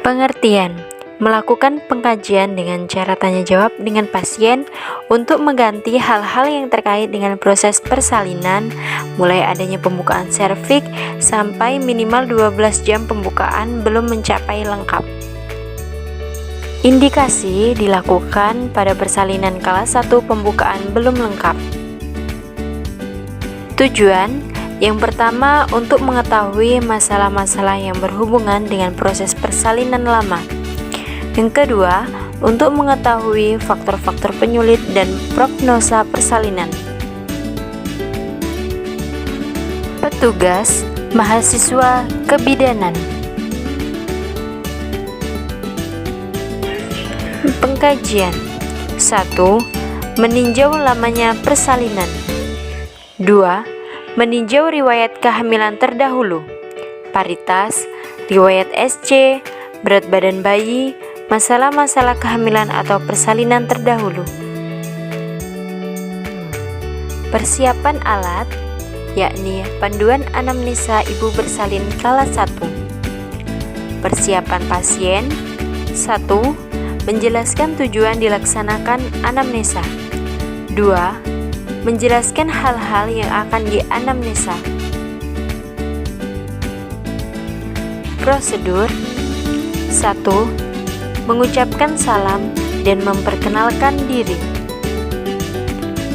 Pengertian: melakukan pengkajian dengan cara tanya jawab dengan pasien untuk mengganti hal-hal yang terkait dengan proses persalinan, mulai adanya pembukaan serviks sampai minimal 12 jam pembukaan belum mencapai lengkap. Indikasi dilakukan pada persalinan kala 1 pembukaan belum lengkap. Tujuan: yang pertama, untuk mengetahui masalah-masalah yang berhubungan dengan proses persalinan lama. Yang kedua, untuk mengetahui faktor-faktor penyulit dan prognosa persalinan. Petugas mahasiswa kebidanan. Pengkajian: 1. Meninjau lamanya persalinan. 2. Meninjau riwayat kehamilan terdahulu, paritas, riwayat SC, berat badan bayi, masalah-masalah kehamilan atau persalinan terdahulu. Persiapan alat, yakni panduan anamnesa ibu bersalin kala 1. Persiapan pasien: 1. Menjelaskan tujuan dilaksanakan anamnesa. 2. Menjelaskan hal-hal yang akan dianamnesa. Prosedur: 1. Mengucapkan salam dan memperkenalkan diri.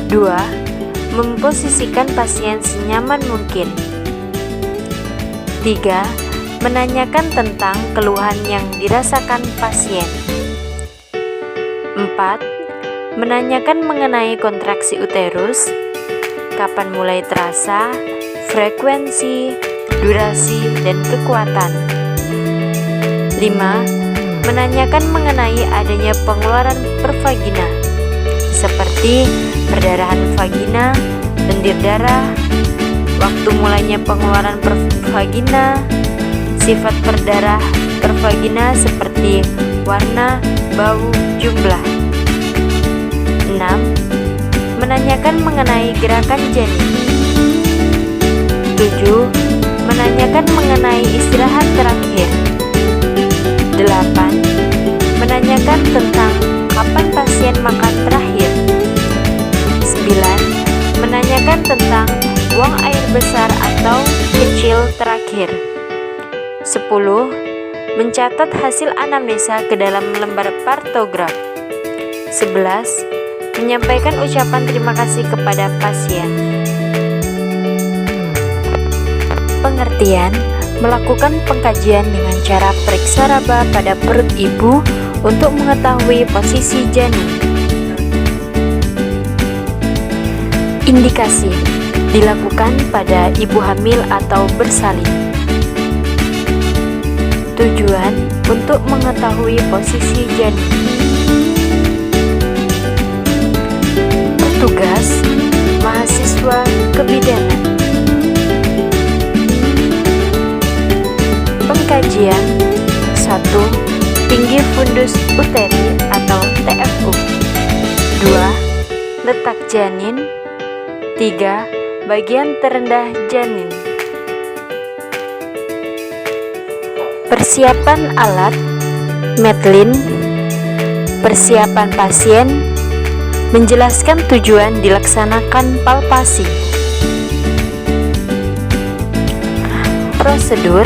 2. Memposisikan pasien senyaman mungkin. 3. Menanyakan tentang keluhan yang dirasakan pasien. 4. Menanyakan mengenai kontraksi uterus, kapan mulai terasa, frekuensi, durasi, dan kekuatan. 5. Menanyakan mengenai adanya pengeluaran per vagina, seperti perdarahan vagina, lendir darah, waktu mulainya pengeluaran per vagina, sifat perdarah per vagina seperti warna, bau, jumlah. 6. Menanyakan mengenai gerakan janin. 7. Menanyakan mengenai istirahat terakhir. 8. Menanyakan tentang kapan pasien makan terakhir. 9. Menanyakan tentang buang air besar atau kecil terakhir. 10. Mencatat hasil anamnesa ke dalam lembar partograf. 11. Menyampaikan ucapan terima kasih kepada pasien. Pengertian: melakukan pengkajian dengan cara periksa raba pada perut ibu untuk mengetahui posisi janin. Indikasi dilakukan pada ibu hamil atau bersalin. Tujuan: untuk mengetahui posisi janin. Tugas mahasiswa kebidanan. Pengkajian: 1. Tinggi fundus uteri atau TFU. 2. Letak janin. 3. Bagian terendah janin. Persiapan alat, Medlin. Persiapan pasien: menjelaskan tujuan dilaksanakan palpasi. Prosedur: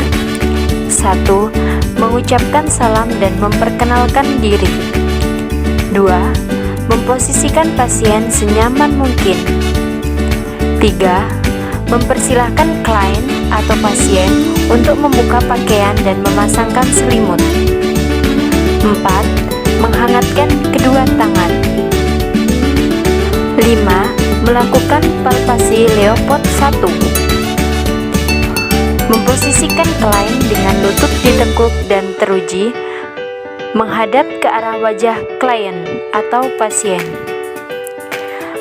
1. Mengucapkan salam dan memperkenalkan diri. 2. Memposisikan pasien senyaman mungkin. 3. Mempersilahkan klien atau pasien untuk membuka pakaian dan memasangkan selimut. 4. Menghangatkan kedua tangan. 5. Melakukan palpasi Leopold 1. Memposisikan klien dengan lutut ditekuk dan teruji menghadap ke arah wajah klien atau pasien.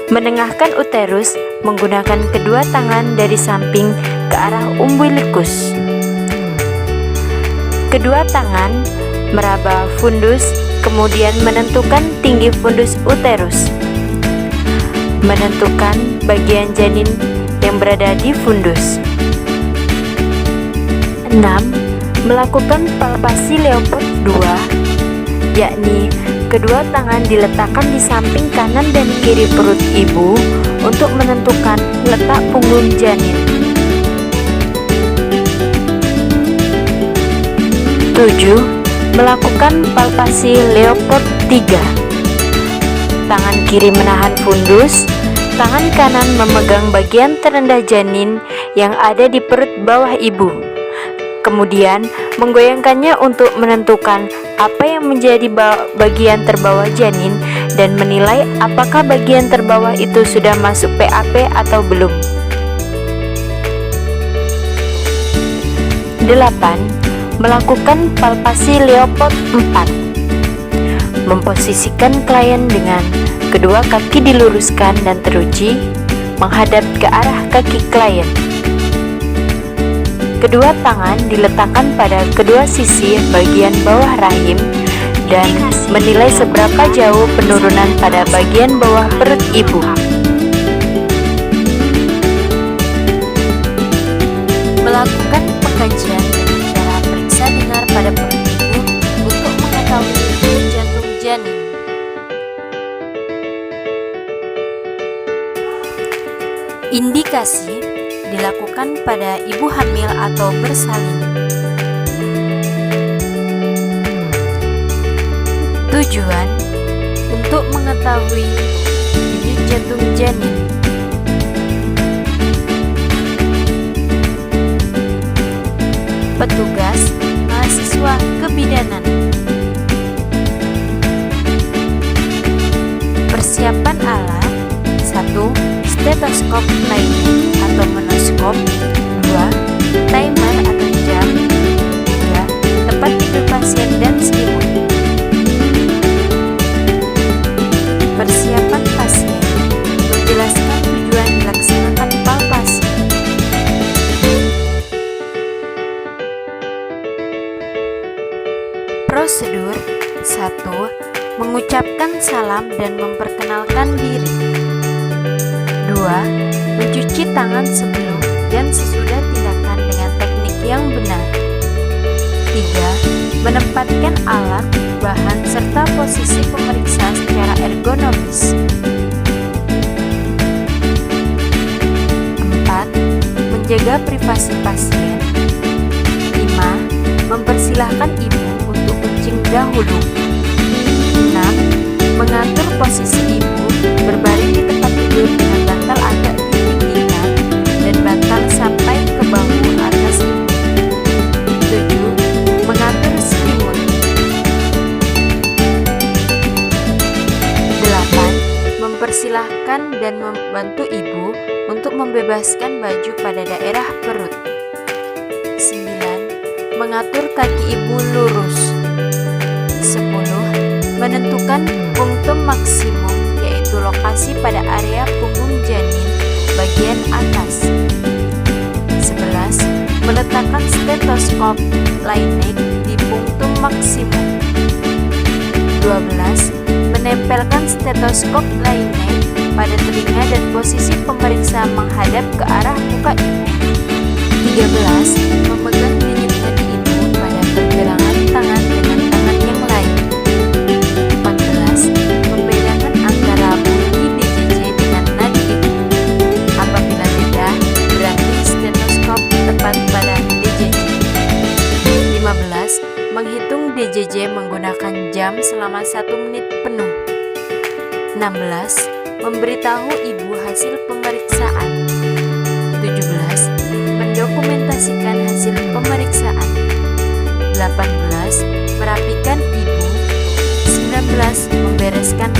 Menengahkan uterus menggunakan kedua tangan dari samping ke arah umbilikus. Kedua tangan meraba fundus Kemudian menentukan tinggi fundus uterus. Menentukan bagian janin yang berada di fundus. 6. Melakukan palpasi Leopold II, yakni kedua tangan diletakkan di samping kanan dan kiri perut ibu untuk menentukan letak punggung janin. 7. Melakukan palpasi Leopold III. Tangan kiri menahan fundus, tangan kanan memegang bagian terendah janin yang ada di perut bawah ibu. Kemudian menggoyangkannya untuk menentukan apa yang menjadi bagian terbawah janin dan menilai apakah bagian terbawah itu sudah masuk PAP atau belum. 8. Melakukan palpasi Leopold IV. Memposisikan klien dengan kedua kaki diluruskan dan teruji menghadap ke arah kaki klien. Kedua tangan diletakkan pada kedua sisi bagian bawah rahim dan menilai seberapa jauh penurunan pada bagian bawah perut ibu. Melakukan pengkajian dengan cara periksa dengar pada perut ibu untuk mengetahui denyut jantung janin. Indikasi dilakukan pada ibu hamil atau bersalin. Tujuan untuk mengetahui denyut jantung janin. Petugas mahasiswa kebidanan. Persiapan alat: 1. Stetoskop lainnya atau menoskop. 2. Timer atau jam. 3. Tempat tidur pasien dan selimut. Persiapan pasien: menjelaskan tujuan dilaksanakan palpasi. Prosedur: 1. Mengucapkan salam dan memperkenalkan diri. 2. Mencuci tangan sebelum dan sesudah tindakan dengan teknik yang benar. 3. Menempatkan alat, bahan, serta posisi pemeriksa secara ergonomis. 4. Menjaga privasi pasien. 5. Mempersilahkan ibu untuk kencing dahulu. 6. Mengatur posisi ibu berbaring di tempat tidur dengan bantal agak ditinggikan dan bantal sampai ke bahu atas ibu. 7. Mengatur selimut. 8. Mempersilahkan dan membantu ibu untuk membebaskan baju pada daerah perut. 9. Mengatur kaki ibu lurus. 10. Menentukan punktum maksimum, yaitu lokasi pada area punggung janin bagian atas. 11. Meletakkan stetoskop lineage di punktum maksimum. 12. Menempelkan stetoskop lineage pada telinga dan posisi pemeriksa menghadap ke arah muka ibu. 13. Memegang denyut nadi ibu pada pergelangan tangan dengan tangan yang lain. 14. Membedakan antara bunyi DJJ dengan nadi ibu. Apabila beda, berarti stetoskop tepat pada DJJ. 15. Menghitung DJJ menggunakan jam selama 1 menit penuh. 16. Memberitahu ibu hasil pemeriksaan. 17. Mendokumentasikan hasil pemeriksaan. 18. Merapikan ibu. 19. Membereskan